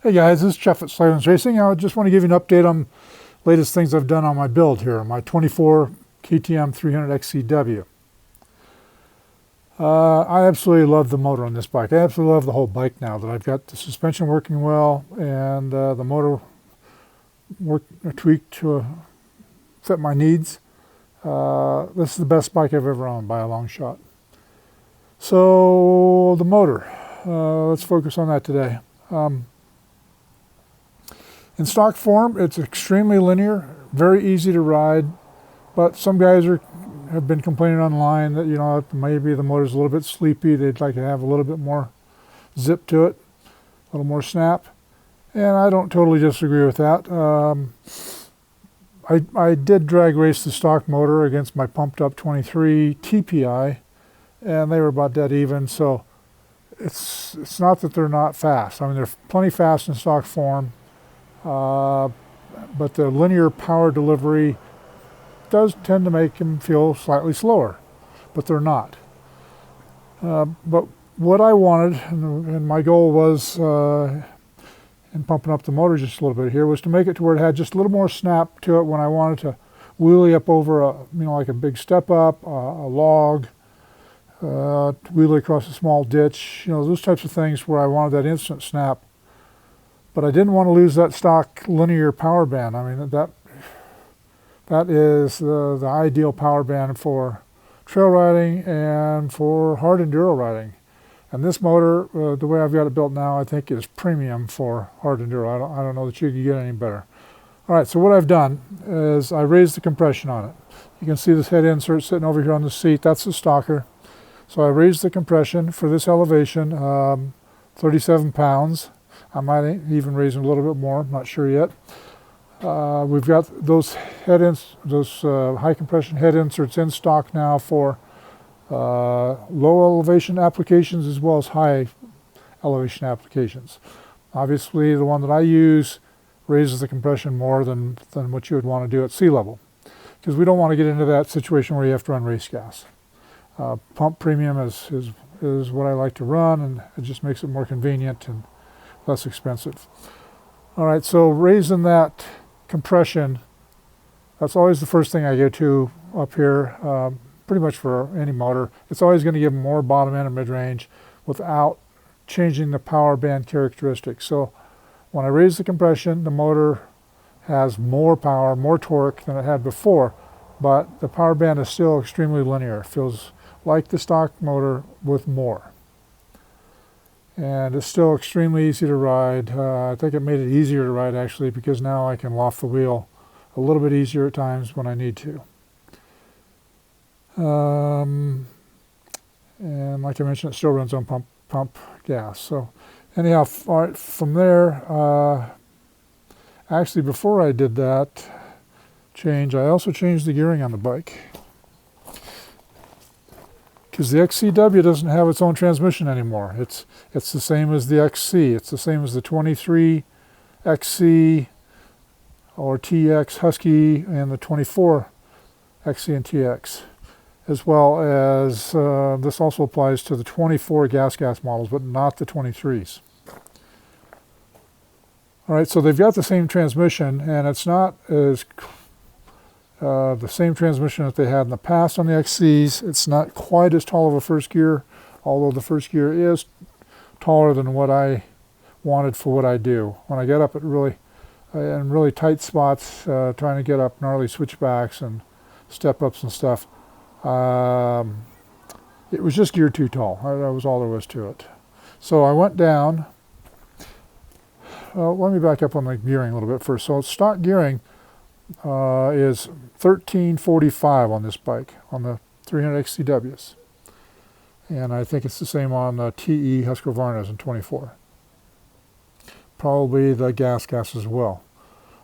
Hey guys, this is Jeff at Slavens Racing. I just want to give you an update on latest things I've done on my build here, my 24 KTM 300 XC-W. I absolutely love the motor on this bike. I absolutely love the whole bike now that I've got the suspension working well and the motor tweaked to fit my needs. This is the best bike I've ever owned by a long shot. So the motor, let's focus on that today. In stock form, it's extremely linear, very easy to ride, but some guys have been complaining online that, maybe the motor's a little bit sleepy. They'd like to have a little bit more zip to it, a little more snap, and I don't totally disagree with that. I did drag race the stock motor against my pumped up 23 TPI, and they were about dead even, so it's not that they're not fast. I mean, they're plenty fast in stock form. But the linear power delivery does tend to make them feel slightly slower, but they're not. But what I wanted, and my goal was, in pumping up the motor just a little bit here, was to make it to where it had just a little more snap to it when I wanted to wheelie up over like a big step up, a log, wheelie across a small ditch, those types of things where I wanted that instant snap. But I didn't want to lose that stock linear power band. I mean, that is the ideal power band for trail riding and for hard enduro riding. And this motor, the way I've got it built now, I think is premium for hard enduro. I don't know that you could get any better. All right, so what I've done is I raised the compression on it. You can see this head insert sitting over here on the seat. That's the stocker. So I raised the compression for this elevation, 37 pounds. I might even raise them a little bit more, I'm not sure yet. We've got those high compression head inserts in stock now for low elevation applications as well as high elevation applications. Obviously, the one that I use raises the compression more than what you would want to do at sea level, because we don't want to get into that situation where you have to run race gas. Pump premium is what I like to run, and it just makes it more convenient and less expensive. All right, so raising that compression, that's always the first thing I go to up here, pretty much for any motor. It's always going to give more bottom end and mid-range without changing the power band characteristics. So when I raise the compression, the motor has more power, more torque than it had before, but the power band is still extremely linear. It feels like the stock motor with more. And it's still extremely easy to ride. I think it made it easier to ride actually, because now I can loft the wheel a little bit easier at times when I need to. And like I mentioned, it still runs on pump gas. So anyhow, all right, from there, actually before I did that change, I also changed the gearing on the bike, because the XC-W doesn't have its own transmission anymore. It's the same as the XC. It's the same as the 23 XC or TX Husky and the 24 XC and TX, as well as this also applies to the 24 gas models, but not the 23s. All right, so they've got the same transmission, and it's not as the same transmission that they had in the past on the XCs. It's not quite as tall of a first gear, although the first gear is taller than what I wanted for what I do. When I get up at in really tight spots, trying to get up gnarly switchbacks and step ups and stuff, it was just geared too tall. That was all there was to it. So I went down. Let me back up on the gearing a little bit first. So stock gearing is 1345 on this bike, on the 300 XC-Ws. And I think it's the same on the TE Husqvarnas in 24. Probably the gas as well.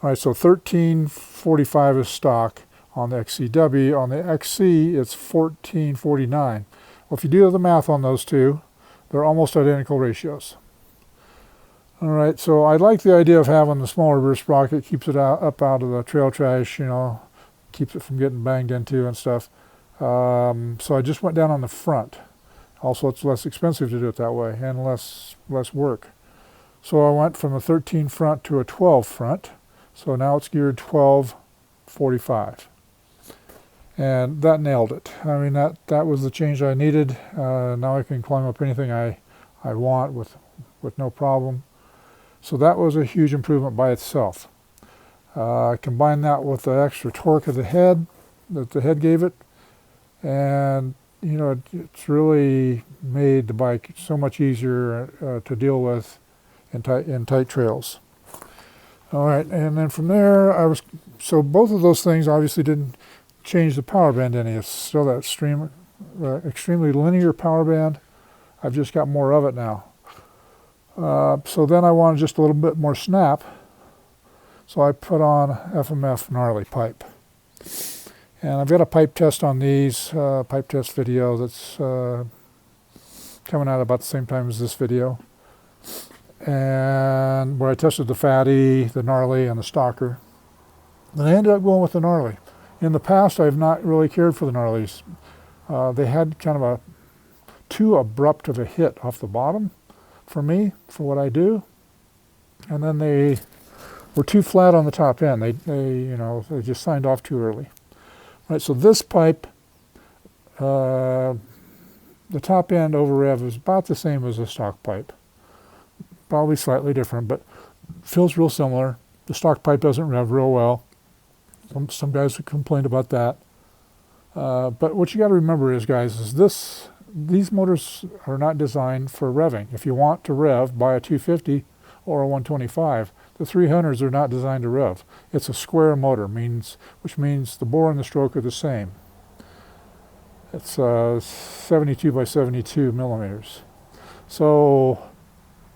All right, so 1345 is stock on the XC-W. On the XC, it's 1449. Well, if you do the math on those two, they're almost identical ratios. All right, so I like the idea of having the smaller rear sprocket. Keeps it up out of the trail trash, keeps it from getting banged into and stuff. So I just went down on the front. Also, it's less expensive to do it that way and less work. So I went from a 13 front to a 12 front. So now it's geared 12-45. And that nailed it. I mean, that was the change I needed. Now I can climb up anything I want with no problem. So that was a huge improvement by itself. Combine that with the extra torque of the head that the head gave it, and you know, it's really made the bike so much easier to deal with in tight trails. All right, and then from there, so both of those things obviously didn't change the power band any. It's still that extremely linear power band. I've just got more of it now. So then I wanted just a little bit more snap. So I put on FMF gnarly pipe. And I've got a pipe test on these, pipe test video that's coming out about the same time as this video. And where I tested the fatty, the gnarly, and the stalker. And I ended up going with the gnarly. In the past, I've not really cared for the gnarlies. They had kind of too abrupt of a hit off the bottom for me, for what I do. And then they were too flat on the top end. They just signed off too early. Right, so this pipe, the top end over rev is about the same as a stock pipe. Probably slightly different, but feels real similar. The stock pipe doesn't rev real well. Some guys have complained about that. But what you got to remember is, guys, these motors are not designed for revving. If you want to rev, buy a 250 or a 125. The 300s are not designed to rev. It's a square motor, which means the bore and the stroke are the same. It's 72 by 72 millimeters. So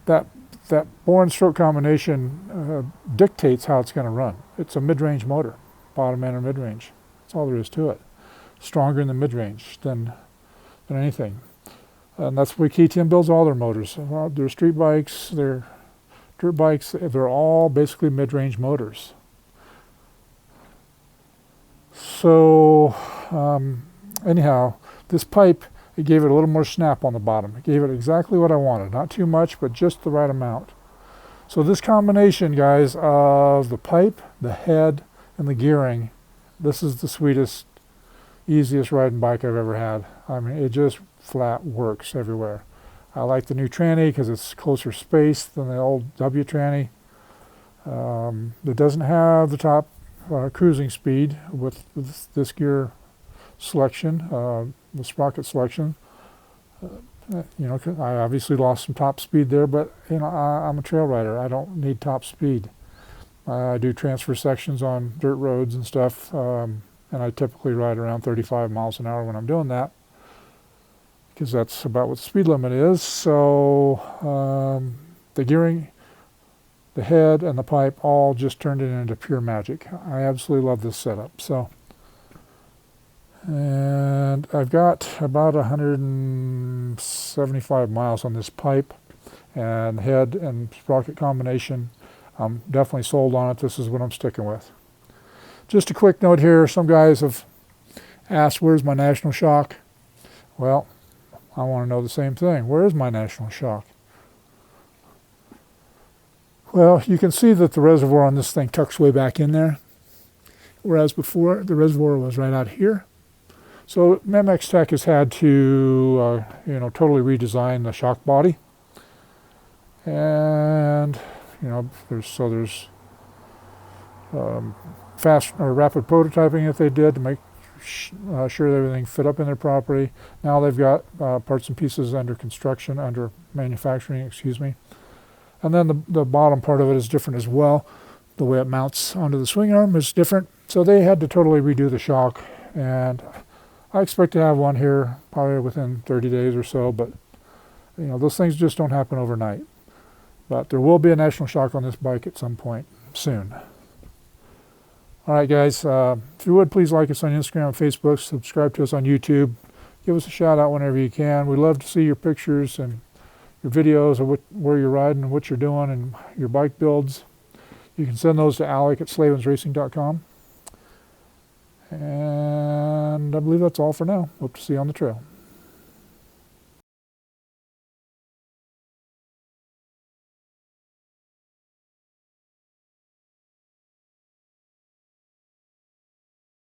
that bore and stroke combination dictates how it's going to run. It's a mid-range motor, bottom end or mid-range. That's all there is to it. Stronger in the mid-range than anything. And that's the way KTM builds all their motors. Their street bikes, their dirt bikes, they're all basically mid-range motors. So anyhow, this pipe, it gave it a little more snap on the bottom. It gave it exactly what I wanted. Not too much, but just the right amount. So this combination, guys, of the pipe, the head, and the gearing, this is the sweetest, easiest riding bike I've ever had. I mean, it just flat works everywhere. I like the new tranny because it's closer spaced than the old W tranny. It doesn't have the top cruising speed with this gear selection, the sprocket selection. I obviously lost some top speed there, but I'm a trail rider. I don't need top speed. I do transfer sections on dirt roads and stuff, and I typically ride around 35 miles an hour when I'm doing that, because that's about what the speed limit is. So the gearing, the head, and the pipe all just turned it into pure magic. I absolutely love this setup. And I've got about 175 miles on this pipe and head and sprocket combination. I'm definitely sold on it. This is what I'm sticking with. Just a quick note here. Some guys have asked, where's my National Shock? Well, I want to know the same thing. Where is my National Shock? Well, you can see that the reservoir on this thing tucks way back in there, whereas before the reservoir was right out here. So MX Tech has had to, totally redesign the shock body, and there's fast or rapid prototyping that they did to make sure that everything fit up in there properly. Now they've got parts and pieces under manufacturing, and then the bottom part of it is different as well. The way it mounts onto the swing arm is different. So they had to totally redo the shock, and I expect to have one here probably within 30 days or so, but those things just don't happen overnight. But there will be a National Shock on this bike at some point soon. All right, guys, if you would, please like us on Instagram and Facebook, subscribe to us on YouTube, give us a shout out whenever you can. We'd love to see your pictures and your videos of where you're riding and what you're doing and your bike builds. You can send those to alec@slavensracing.com. And I believe that's all for now. Hope to see you on the trail.